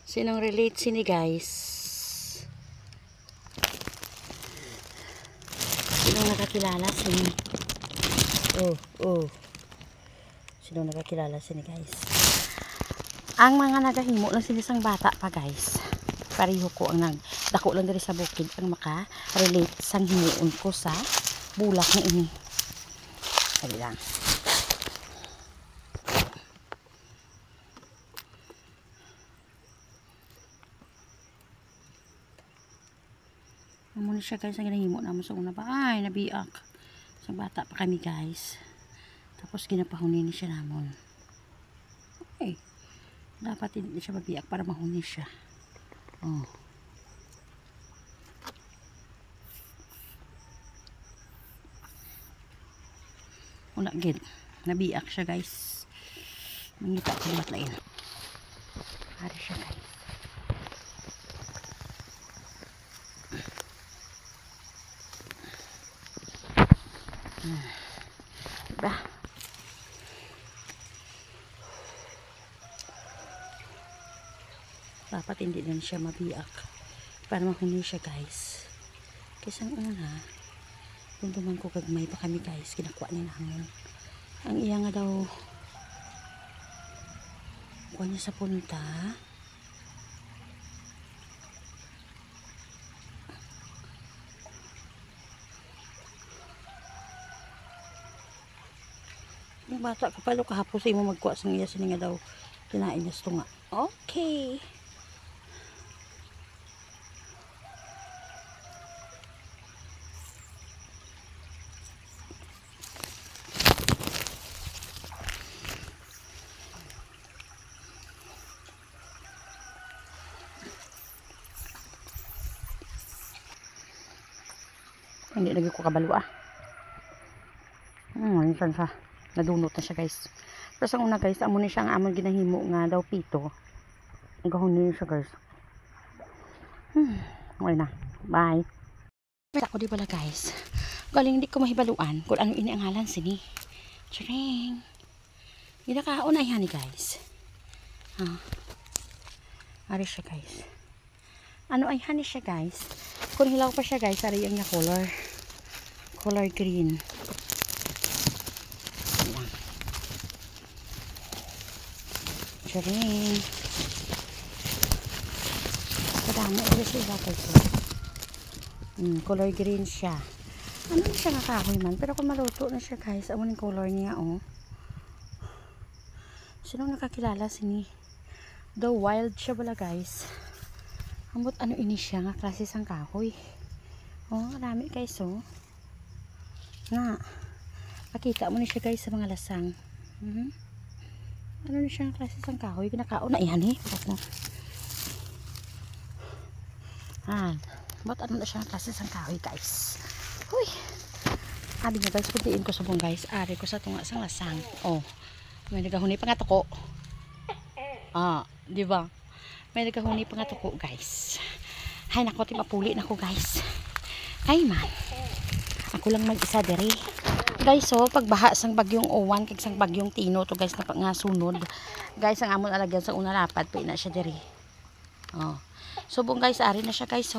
Sinong relate sini guys? Sinong nakakilala sini? Sinong nakakilala sini guys? Ang mga nagahimo lang sinisang bata pa guys. Pareho ko ang nagdako lang diri sa bukid ang maka-relate sang himuon ko sa bulak na ini. Dali lang. Amo na siya guys, ang ginahimo naman sa una pa. Ay, nabiak. Sa bata pa kami guys. Tapos ginapahunin ni siya namon. Okay. Dapat hindi siya mabiak para mahuni siya. Oh. Wala gid. Nabiak siya guys. Mangita ko lahat lain. Hari siya guys. Diba? Dapat hindi din siya mabiak para mahuni siya guys. Kasi ang una, kung duman ko kagmay pa kami guys, kinakuha ni namin. Ang iya nga daw kuha niya sa punta. Yung bata kapalo kahapos ay mo magkuha sa iya sini nga daw kinain niya sa tunga. Okay. Hindi lagi ko kabalo minsan sa nadunot na siya guys. Pero sa una guys, amo ni siya ang amon ginahimo nga daw pito. Ang gahon niya siya guys. Okay na. Bye. Ako di pala guys. Galing di ko mahibaluan kung ano ini ang halan sini. Charing. Hindi na kauna yan guys. Ari siya guys. Ano ay hani siya guys? Kung hilaw pa siya guys, ari ang niya color. Color green. Ayan. Charing. Kadami ulit siya guys. Color green siya. Ano na siya nga kahoy man? Pero kung maluto na siya guys, amo ng color niya Sino nakakilala sini? Though wild siya bala guys. Ambot ano ini siya nga klase sang kahoy. Marami guys nga. Pakita mo ni siya guys sa mga lasang. Ano na siya nga klase sang kahoy? Kinakaon na yan Ba't ano na siya nga klase sang kahoy guys? Uy. Adi nga guys, puntiin ko sa buong guys. Ari ko sa tunga sang lasang. May nagahuni pa nga tuko. Di ba? May nagahuni pa nga tuko guys. Hay nako, timapuli nako guys. Ay man. Ako lang mag-isa diri. Guys pagbaha sang bagyong Owan kag sang bagyong Tino to guys nga sunod. Guys ang amon alagyan sa una lapad pa ina siya diri. So buong guys ari na siya guys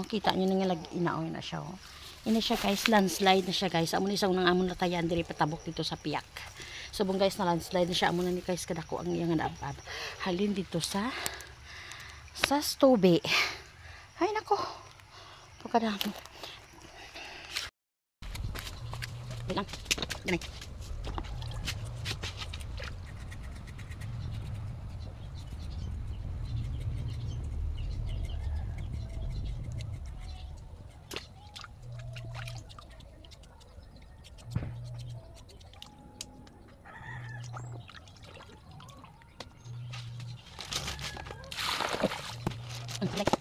kita niyo nga inaoy na siya Ini siya guys, landslide na siya guys. Amo ni sa unang amon latayan diri patabok dito sa piyak. So buong guys na landslide na siya. Amo na ni guys kadako ang iyang naabab. Halin dito sa stobe. Ay nako. Pagkadamo. Bilang. Ganay. Like